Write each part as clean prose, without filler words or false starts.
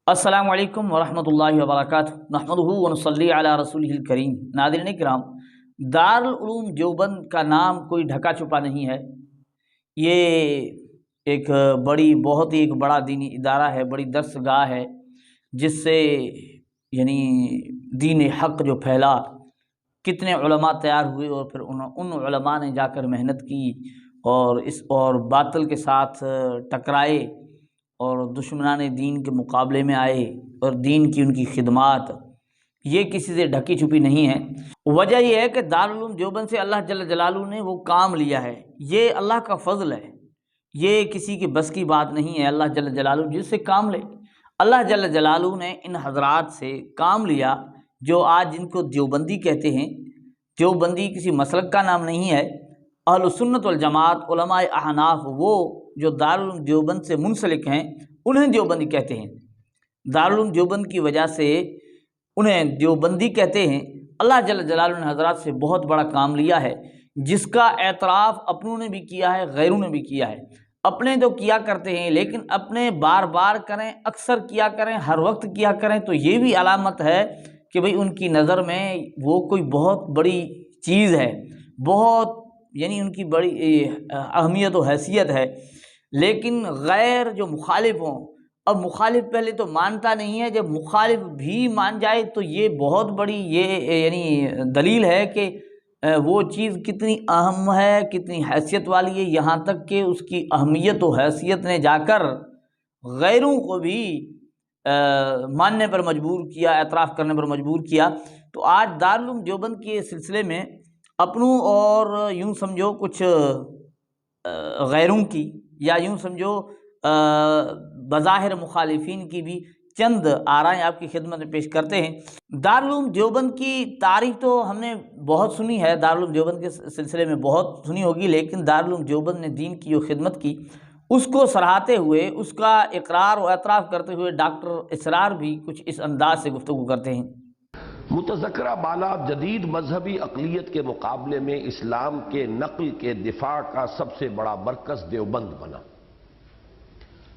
السلام علیکم ورحمۃ اللہ وبرکاتہ نحمدہ ونصلی علی رسولہ الکریم۔ ناظرین کرام، دارالعلوم دیوبند کا نام کوئی ڈھکا چھپا نہیں ہے۔ یہ ایک بہت ہی بڑا دینی ادارہ ہے، بڑی درس گاہ ہے، جس سے دین حق جو پھیلا، کتنے علماء تیار ہوئے اور پھر ان علماء نے جا کر محنت کی اور باطل کے ساتھ ٹکرائے اور دشمنان دین کے مقابلے میں آئے اور دین کی ان کی خدمات یہ کسی سے ڈھکی چھپی نہیں ہے۔ وجہ یہ ہے کہ دارالعلوم دیوبند سے اللہ جل جلالہ نے وہ کام لیا ہے، یہ اللہ کا فضل ہے، یہ کسی کے بس کی بات نہیں ہے۔ اللہ جل جلالہ جس سے کام لے، اللہ جل جلالہ نے ان حضرات سے کام لیا جو آج جن کو دیوبندی کہتے ہیں۔ دیوبندی کسی مسلک کا نام نہیں ہے۔ اہل سنت والجماعت علماء احناف وہ جو دارالعلوم دیوبند سے منسلک ہیں انہیں دیوبندی کہتے ہیں۔ دارالعلوم دیوبند کی وجہ سے انہیں دیوبندی کہتے ہیں۔ اللہ جل جلالہ نے حضرات سے بہت بڑا کام لیا ہے، جس کا اعتراف اپنوں نے بھی کیا ہے، غیروں نے بھی کیا ہے۔ اپنے تو کیا کرتے ہیں، لیکن اپنے بار بار کریں، اکثر کیا کریں، ہر وقت کیا کریں، تو یہ بھی علامت ہے کہ بھئی ان کی نظر میں وہ کوئی بہت بڑی چیز ہے، بہت ان کی بڑی اہمیت و حیثیت ہے۔ لیکن غیر جو مخالف ہوں، اب مخالف پہلے تو مانتا نہیں ہے، جب مخالف بھی مان جائے تو یہ بہت بڑی دلیل ہے کہ وہ چیز کتنی اہم ہے، کتنی حیثیت والی ہے، یہاں تک کہ اس کی اہمیت و حیثیت نے جا کر غیروں کو بھی ماننے پر مجبور کیا، اعتراف کرنے پر مجبور کیا۔ تو آج دارالعلوم دیوبند کے سلسلے میں اپنوں اور یوں سمجھو کچھ غیروں کی، یا یوں سمجھو بظاہر مخالفین کی بھی چند آرائیں آپ کی خدمت میں پیش کرتے ہیں۔ دارالعلوم دیوبند کی تاریخ تو ہم نے بہت سنی ہے، دارالعلوم دیوبند کے سلسلے میں بہت سنی ہوگی، لیکن دارالعلوم دیوبند نے دین کی جو خدمت کی اس کو سراہتے ہوئے، اس کا اقرار و اعتراف کرتے ہوئے ڈاکٹر اسرار بھی کچھ اس انداز سے گفتگو کرتے ہیں۔ متذکرہ بالا جدید مذہبی اقلیت کے مقابلے میں اسلام کے نقل کے دفاع کا سب سے بڑا مرکز دیوبند بنا۔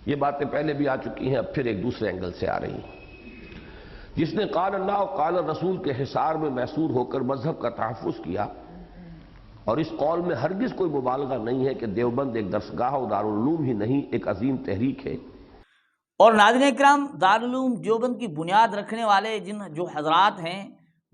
یہ باتیں پہلے بھی آ چکی ہیں، اب پھر ایک دوسرے اینگل سے آ رہی ہیں۔ جس نے قال اللہ و قال رسول کے حصار میں محصور ہو کر مذہب کا تحفظ کیا، اور اس قول میں ہرگز کوئی مبالغہ نہیں ہے کہ دیوبند ایک درسگاہ و دارالعلوم ہی نہیں، ایک عظیم تحریک ہے۔ اور ناظرین اکرام، دارالعلوم دیوبند کی بنیاد رکھنے والے جو حضرات ہیں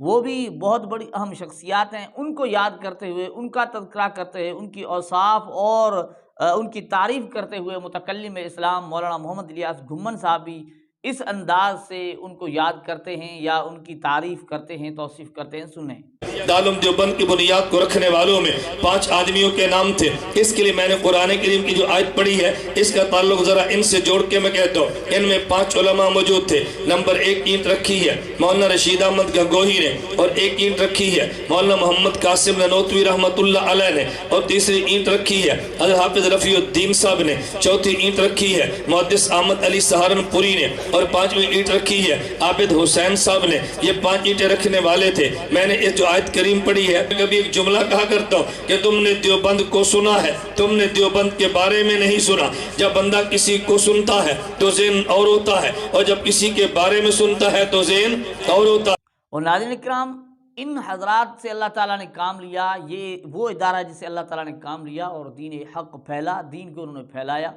وہ بھی بہت بڑی اہم شخصیات ہیں۔ ان کو یاد کرتے ہوئے، ان کا تذکرہ کرتے ہوئے، ان کی اوصاف اور ان کی تعریف کرتے ہوئے متکلم اسلام مولانا محمد الیاس گھمن صاحب بھی اس انداز سے ان کو یاد کرتے ہیں یا ان کی تعریف کرتے ہیں، توصیف کرتے ہیں۔ سنیں۔ دارالعلوم دیوبند کی بنیاد کو رکھنے والوں میں 5 آدمیوں کے نام تھے۔ اس کے لیے میں نے قرآن کریم کی جو آیت پڑھی ہے اس کا تعلق ذرا ان سے جوڑ کے میں کہتا ہوں۔ ان میں 5 علماء موجود تھے۔ نمبر 1 اینٹ رکھی ہے مولانا رشید احمد گنگوہی نے، اور 1 اینٹ رکھی ہے مولانا محمد قاسم نانوتوی رحمۃ اللہ علیہ نے، اور تیسری اینٹ رکھی ہے حضرت حافظ رفیع الدین صاحب نے، چوتھی اینٹ رکھی ہے محدث احمد علی سہارنپوری نے، اور 5ویں اینٹ رکھی ہے عابد حسین صاحب نے۔ یہ 5 اینٹیں رکھنے والے تھے۔ میں نے اس جو آیت کریم پڑھی ہے، کبھی ایک جملہ کہا کرتا ہوں کہ تم نے دیوبند کو سنا ہے، تم نے دیوبند کے بارے میں نہیں سنا۔ جب بندہ کسی کو سنتا ہے تو ذہن اور ہوتا ہے، اور جب کسی کے بارے میں سنتا ہے تو ذہن اور ہوتا ہے۔ اور ناظرین اکرام، ان حضرات سے اللہ تعالیٰ نے کام لیا، یہ وہ ادارہ جسے اللہ تعالیٰ نے کام لیا اور دین حق پھیلا، دین کو انہوں نے پھیلایا۔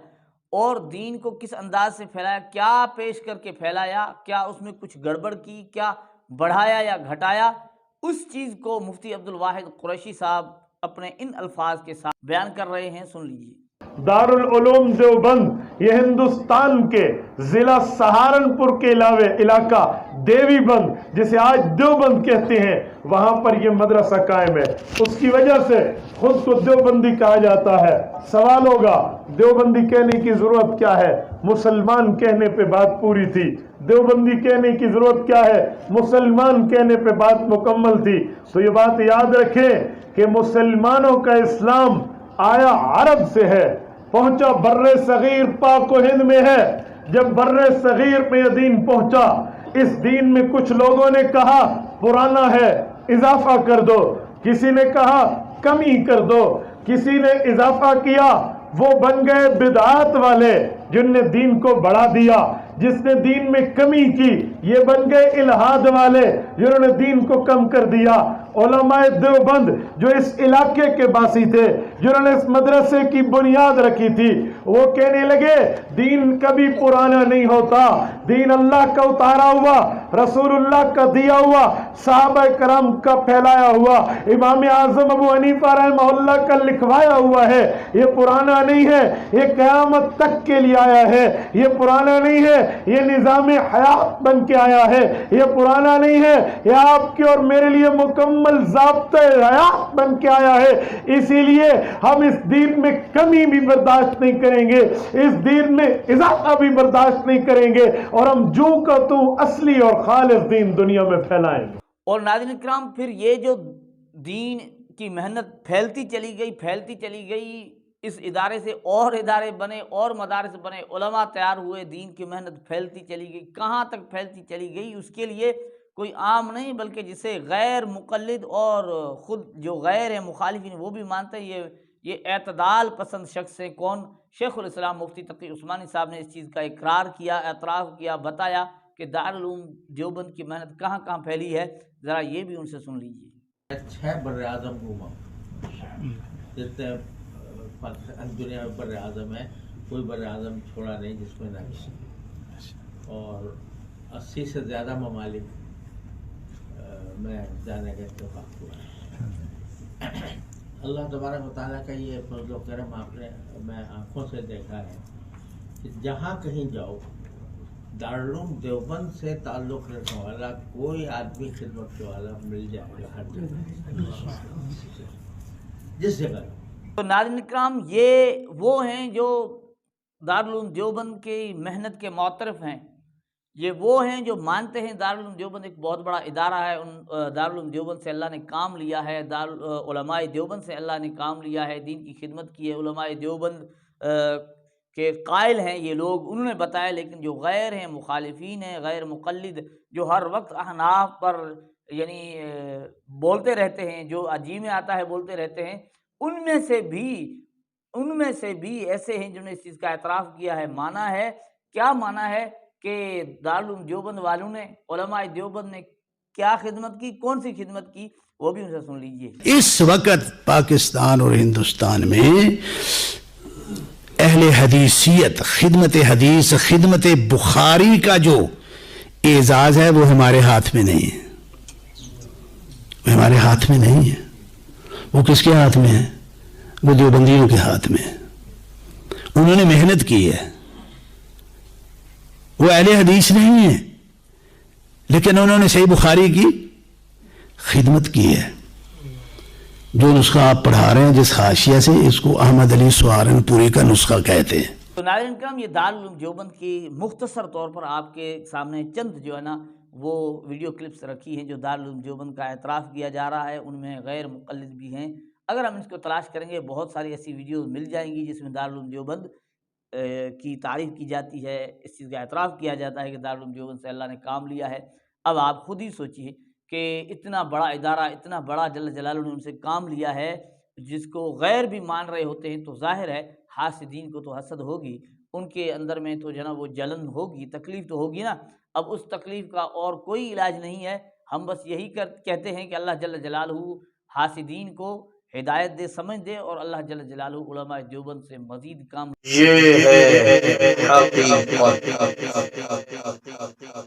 اور دین کو کس انداز سے پھیلایا، کیا پیش کر کے پھیلایا، کیا اس میں کچھ گڑبڑ کی، کیا بڑھایا یا گھٹایا، اس چیز کو مفتی عبدالواحد قریشی صاحب اپنے ان الفاظ کے ساتھ بیان کر رہے ہیں۔ سن لیجیے۔ دارالعلوم دیوبند یہ ہندوستان کے ضلع سہارنپور کے علاوہ علاقہ دیوی بند، جسے آج دیوبند کہتے ہیں، وہاں پر یہ مدرسہ قائم ہے۔ اس کی وجہ سے خود کو دیوبندی کہا جاتا ہے۔ سوال ہوگا دیوبندی کہنے کی ضرورت کیا ہے؟ مسلمان کہنے پہ بات پوری تھی۔ دیوبندی کہنے کی ضرورت کیا ہے؟ مسلمان کہنے پہ بات مکمل تھی۔ تو یہ بات یاد رکھیں کہ مسلمانوں کا اسلام آیا عرب سے ہے، پہنچا بر صغیر پاک و ہند میں ہے۔ جب بر صغیر پہ یہ دین پہنچا، اس دین میں کچھ لوگوں نے کہا پرانا ہے، اضافہ کر دو، کسی نے کہا کمی کر دو، کسی نے اضافہ کیا، وہ بن گئے بدعات والے جن نے دین کو بڑھا دیا۔ جس نے دین میں کمی کی یہ بن گئے الہاد والے جنہوں نے دین کو کم کر دیا۔ علماء دیوبند جو اس علاقے کے باسی تھے، جنہوں نے اس مدرسے کی بنیاد رکھی تھی، وہ کہنے لگے دین کبھی پرانا نہیں ہوتا، دین اللہ کا اتارا ہوا، رسول اللہ کا دیا ہوا، صحابہ کرام کا پھیلایا ہوا، امام اعظم ابو حنیفہ رحمہ اللہ کا لکھوایا ہوا ہے، یہ پرانا نہیں ہے، یہ قیامت تک کے لیے آیا ہے، یہ پرانا نہیں ہے، یہ نظام حیات بن کے آیا ہے، یہ پرانا نہیں ہے، یہ آپ کے اور میرے لیے مکمل ضابطۂ حیات بن کے آیا ہے۔ اسی لیے ہم اس دین میں کمی بھی برداشت نہیں کریں گے، اس دین میں اضافہ بھی برداشت نہیں کریں گے، اور ہم جو کا تو اصلی اور خالص دین دنیا میں پھیلائیں گے۔ اور ناظرین کرام، پھر یہ جو دین کی محنت پھیلتی چلی گئی، اس ادارے سے اور ادارے بنے اور مدارس بنے، علماء تیار ہوئے، دین کی محنت پھیلتی چلی گئی، کہاں تک پھیلتی چلی گئی؟ اس کے لیے کوئی عام نہیں بلکہ جسے غیر مقلد اور خود جو غیر ہیں مخالفین وہ بھی مانتے ہیں، یہ اعتدال پسند شخص ہیں۔ کون؟ شیخ الاسلام مفتی تقی عثمانی صاحب نے اس چیز کا اقرار کیا، اعتراف کیا، بتایا کہ دارالعلوم دیوبند کی محنت کہاں کہاں پھیلی ہے، ذرا یہ بھی ان سے سن لیجیے۔ 6 بر اعظم گھوما، جتنے پاکستان دنیا میں بر اعظم ہے، کوئی بر اعظم چھوڑا نہیں جس میں نہ کسی، اور 80 سے زیادہ ممالک میں جانے کا اتفاق ہوا ہے۔ اللہ تبارک و تعالیٰ کا یہ فضل و کرم میں آنکھوں سے دیکھا ہے کہ جہاں کہیں جاؤ دارالعلوم دیوبند سے تعلق رکھنے والا کوئی آدمی خدمت والا مل جائے گا ہر جگہ، جس جگہ۔ تو ناظرین اکرام، یہ وہ ہیں جو دارالعلوم دیوبند کی محنت کے معترف ہیں، یہ وہ ہیں جو مانتے ہیں دارالعلوم دیوبند ایک بہت بڑا ادارہ ہے، ان دارالعلوم دیوبند سے اللہ نے کام لیا ہے، علماء دیوبند سے اللہ نے کام لیا ہے، دین کی خدمت کی ہے، علماء دیوبند کے قائل ہیں یہ لوگ، انہوں نے بتایا۔ لیکن جو غیر ہیں، مخالفین ہیں، غیر مقلد، جو ہر وقت احناف پر یعنی بولتے رہتے ہیں، جو جی میں آتا ہے بولتے رہتے ہیں، ان میں سے بھی ایسے ہیں جنہوں نے اس چیز کا اعتراف کیا ہے، مانا ہے۔ کیا مانا ہے کہ دارالعلوم دیوبند والوں نے، علماء دیوبند نے کیا خدمت کی، کون سی خدمت کی، وہ بھی ان سے سن لیجئے۔ اس وقت پاکستان اور ہندوستان میں اہل حدیثیت، خدمت حدیث، خدمت بخاری کا جو اعزاز ہے وہ ہمارے ہاتھ میں نہیں ہے، وہ ہمارے ہاتھ میں نہیں ہے۔ وہ کس کے ہاتھ میں ہے؟ وہ دیوبندیوں کے ہاتھ میں ہے۔ انہوں نے محنت کی ہے، وہ اہل حدیث نہیں ہیں، لیکن انہوں نے صحیح بخاری کی خدمت کی ہے۔ جو نسخہ آپ پڑھا رہے ہیں جس حاشیہ سے، اس کو احمد علی سہارنپوری کا نسخہ کہتے ہیں۔ تو ناظرین کرام، یہ دارالعلوم دیوبند کی مختصر طور پر آپ کے سامنے چند جو ہے نا وہ ویڈیو کلپس رکھی ہیں جو دارالعلوم دیوبند کا اعتراف کیا جا رہا ہے، ان میں غیر مقلد بھی ہیں۔ اگر ہم اس کو تلاش کریں گے بہت ساری ایسی ویڈیوز مل جائیں گی جس میں دارالعلوم دیوبند کی تعریف کی جاتی ہے، اس چیز کا اعتراف کیا جاتا ہے کہ دارالعلوم دیوبند سے اللہ نے کام لیا ہے۔ اب آپ خود ہی سوچئے کہ اتنا بڑا ادارہ، اتنا بڑا جل جلالہ نے ان سے کام لیا ہے، جس کو غیر بھی مان رہے ہوتے ہیں، تو ظاہر ہے حاسدین کو تو حسد ہوگی، ان کے اندر میں تو جناب وہ جلن ہوگی، تکلیف تو ہوگی نا۔ اب اس تکلیف کا اور کوئی علاج نہیں ہے، ہم بس یہی کہتے ہیں کہ اللہ جل جلالہ حاسدین کو ہدایت دے، سمجھ دے، اور اللہ جل جلالہ علماء دیوبند سے مزید کام۔ یہ ہے حقیقت۔